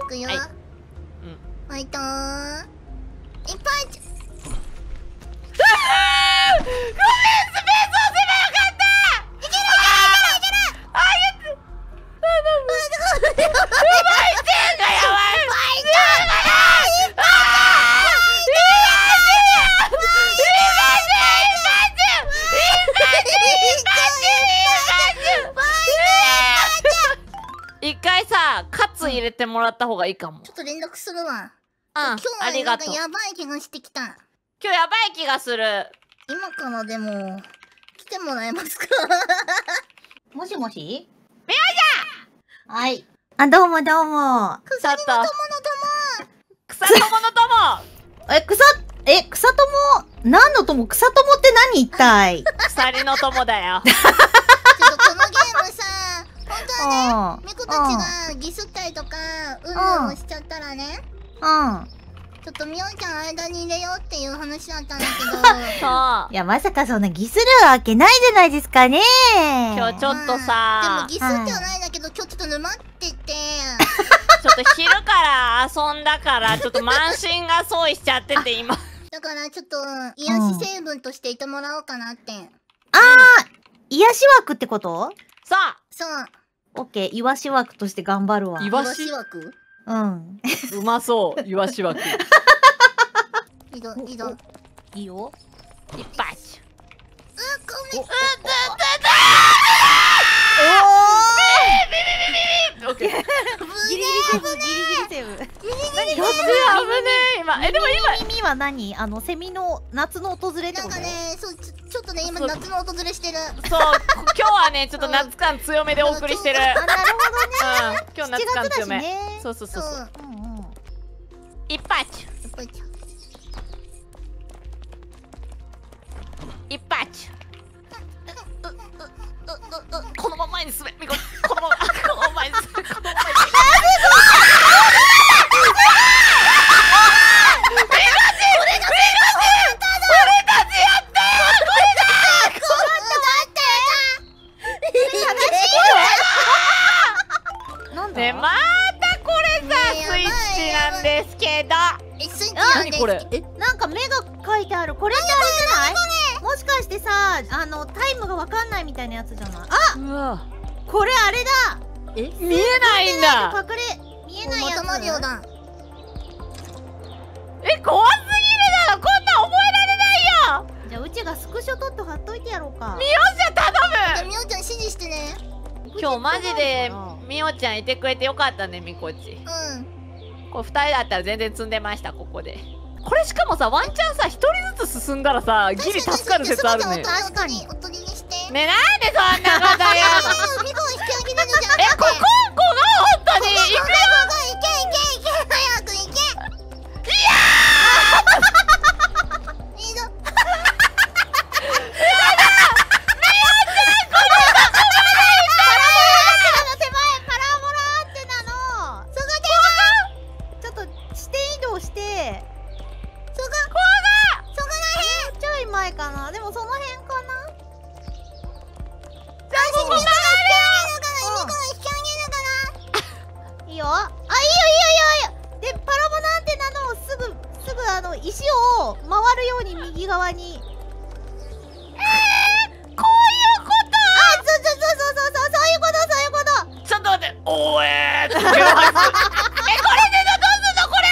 くよ。はい。ファイトー。一発。ごめん、スペース押せばよかった。いけるいけるいけるいける。あげて。うまいチェーンがやばい。一回さ、カツ入れてもらった方がいいかも。ちょっと連絡するわ。ありがとう。今日はなんかやばい気がしてきた。今日やばい気がする。今からでも来てもらえますか？もしもし？みやはい。あ、どうもどうも。草の友の友。草友の友。草友、何の友？草友って何一体？鎖の友だよ。ちょっとこのゲームさ、本当はね、ミコたちがギスったりとか、うんをしちゃったらね、ちょっとみおちゃん間に入れようっていう話だったんだけど。そう。いや、まさかそんなギスるわけないじゃないですかね。今日ちょっとさ、でもギスってはないんだけど、今日ちょっと沼ってて。ちょっと昼から遊んだから、ちょっと満身が相違しちゃってて今。だからちょっと癒し成分としていてもらおうかなって。癒し枠ってこと？そうそう。オッケー、イワシ枠として頑張るわ。イワシ枠？うん。うまそう、イワシ枠。いいよ。いいよ。一発。ごめん。オッケー。ギリギリセーブ、ギリギリセーブ。何？どっち危ねえ今。でも今。耳は何？セミの夏の訪れってこと？なんかね、そうちょっとね今夏の訪れしてる。そう、今日はねちょっと夏感強めでお送りしてる。なるほどね。今日夏感強め。そう。一発。一発。このまま前に進め。みこ、このまま前に進め。ね、またこれさ、スイッチなんですけど。スイッチなんですこれ。なんか目が書いてある。これってあれじゃない？もしかしてさ、タイムがわかんないみたいなやつじゃない？うわ、これあれだ。見えないんだ。見えないやつ。マリオだ。怖すぎるだろ。こんな覚えられないよ。じゃあうちがスクショ撮って貼っといてやろうか。みおちゃん頼む。みおちゃん指示してね。今日マジでみおちゃんいてくれてよかったね、みこち。これ2人だったら全然積んでました。ここでこれしかもさ、ワンチャンさ1人ずつ進んだらさ、ギリ助かる説あるね。確かに。おとりにして。ね、なんでそんなこと言うの。ミコを引き上げるのじゃなくて。こが本当に。いけ早く行け。いやー。いいぞ。石を回るように右側に。こういうこと。そういうこと。ちょっと待って。おえーって。これでどうすんの？これ。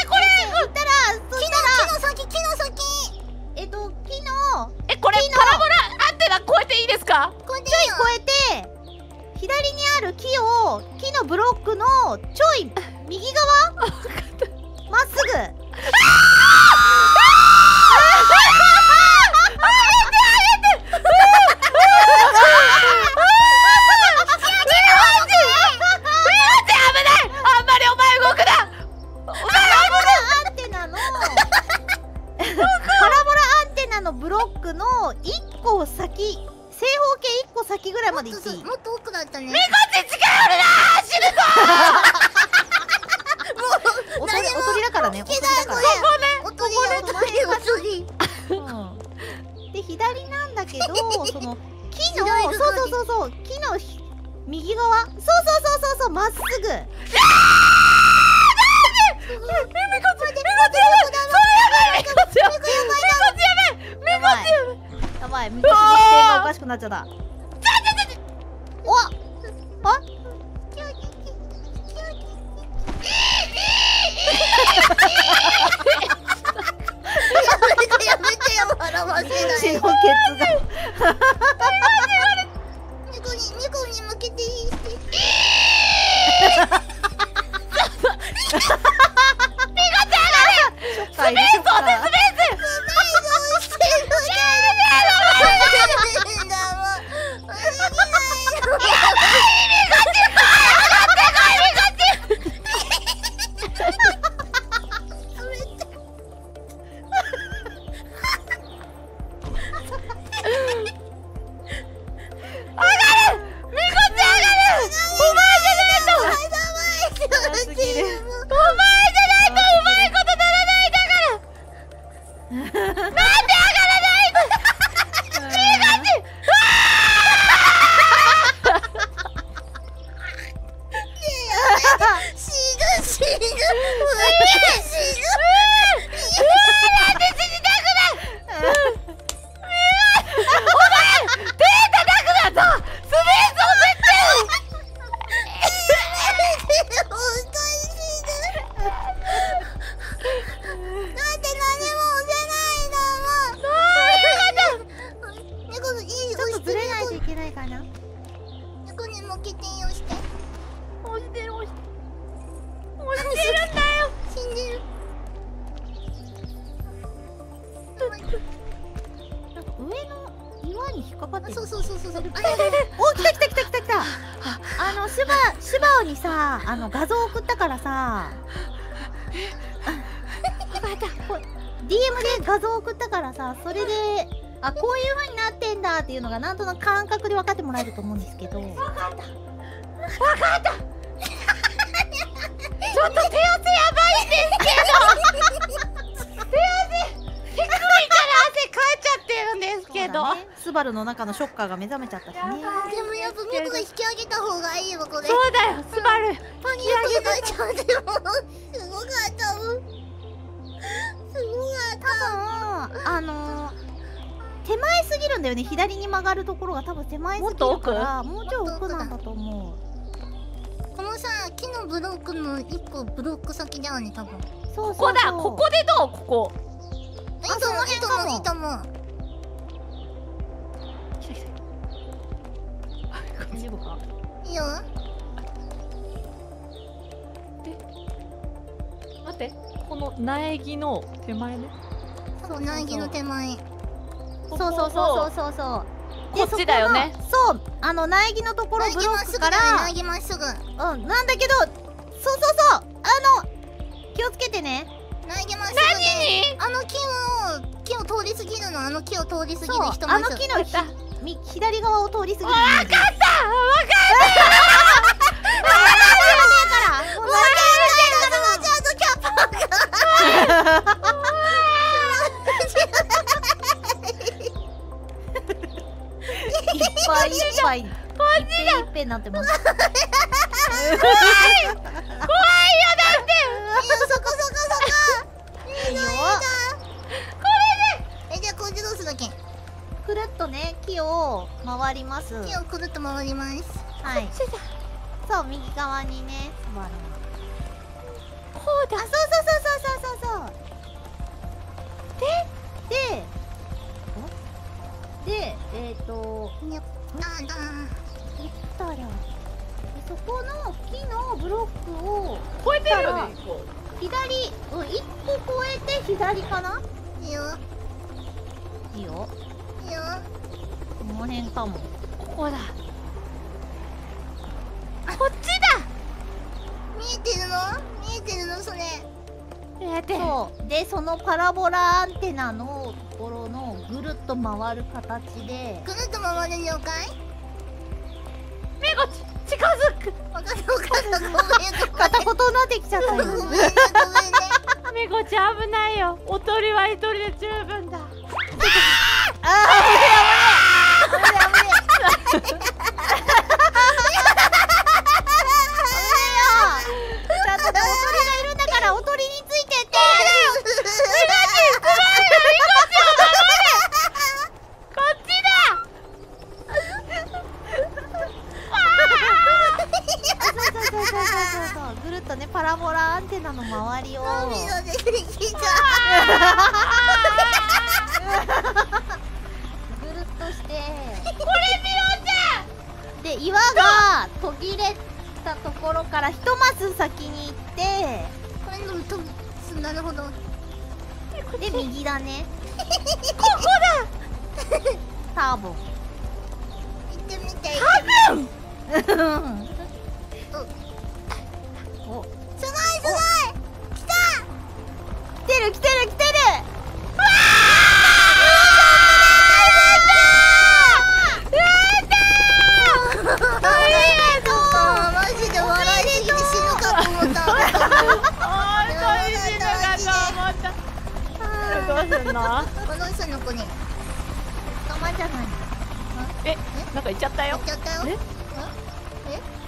木の先。これパラボラアンテナ越えていいですか？ちょい越えて、左にある木のブロックのちょい右側まっすぐ。ブロックの1個先、正方形1個先ぐらいまで行っていい？もっと奥だったね。みこち近寄るなー。死ぬぞー。おとりだからね。おとりだから。で左なんだけど、その木の木の右側、まっすぐ。スペース押せスペー画像送ったからさDM で画像送ったからさ、それであ、こういう風になってんだっていうのがなんとなく感覚で分かってもらえると思うんですけど。分かったちょっと手汗やばいんですけど手汗低いから汗かいちゃってるんですけど、ね、スバルの中のショッカーが目覚めちゃったしね。でもやっぱミコが引き上げた方がいいよこれ。そうだよスバルパニックになっちゃう。でもすごかったもん。多分手前すぎるんだよね。左に曲がるところが多分手前すぎるからもうちょい奥なんだと思う。このさ木のブロックの1個ブロック先だよね多分。そうそうそう、ここだ。ここでどう？ここいいと思ういいと思ういいと思う。大丈夫か？いいよ。待ってこの苗木の手前ね。そう苗木の手前。そうそうそうそうそうそう。こっちだよね。そう苗木のところブロックから苗木まっすぐ。うんなんだけどそうそうそう気をつけてね。苗木まっすぐで木を通り過ぎるの。木を通り過ぎる人まっすぐ。木の左側を通り過ぎる。分かった分かったいっぱいいっぱいいっぺんになってます。怖いよだって。いいよそこいいよ。これでじゃあこっちどうするだけ。くるっとね木を回ります。木をくるっと回ります。はい。そう右側にね座る。こうだ。そうそうでなんだ行ったらそこの木のブロックを越えてるよね。左1個越えて左かな。いいよいいよいいよ。この辺かも。ここだ。こっちだ。見えてるのそれ。そうでそのパラボラアンテナのところのぐるっと回る形でぐるっと回る了解。メゴ近づく。分かったごめん片言になってきちゃったよ。ごめんねメゴちゃん危ないよ。おとりは一人で十分だ。ぐるっとねパラボラアンテナの周りを涙出てきた。ぐるっとしてこれ見ようちゃんで岩が途切れたところから一マス先に行って面の飛ぶ。なるほど。で右だね。ここターボ。行ってみて。だ。多分。お、すごいすごい。来た。来てる来てる来てる。マジで笑いすぎて死ぬかと思った。本当に死ぬかと思った。どうすんの？この人の子に。捕まんじゃない。え、なんか行っちゃったよ。行っちゃったよ。え？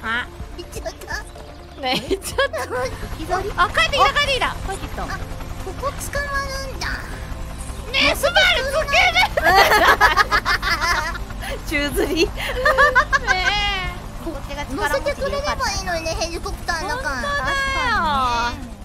あ、行っちゃった。ね、行っちゃった。左？あ、帰ってきた帰ってきた。帰ってきた。ここ捕まるんだ。ねえ、スバルつける。宙吊り。ねえ。こっちが乗せてくれればいいのにね、ヘリコプターの中。確かにね。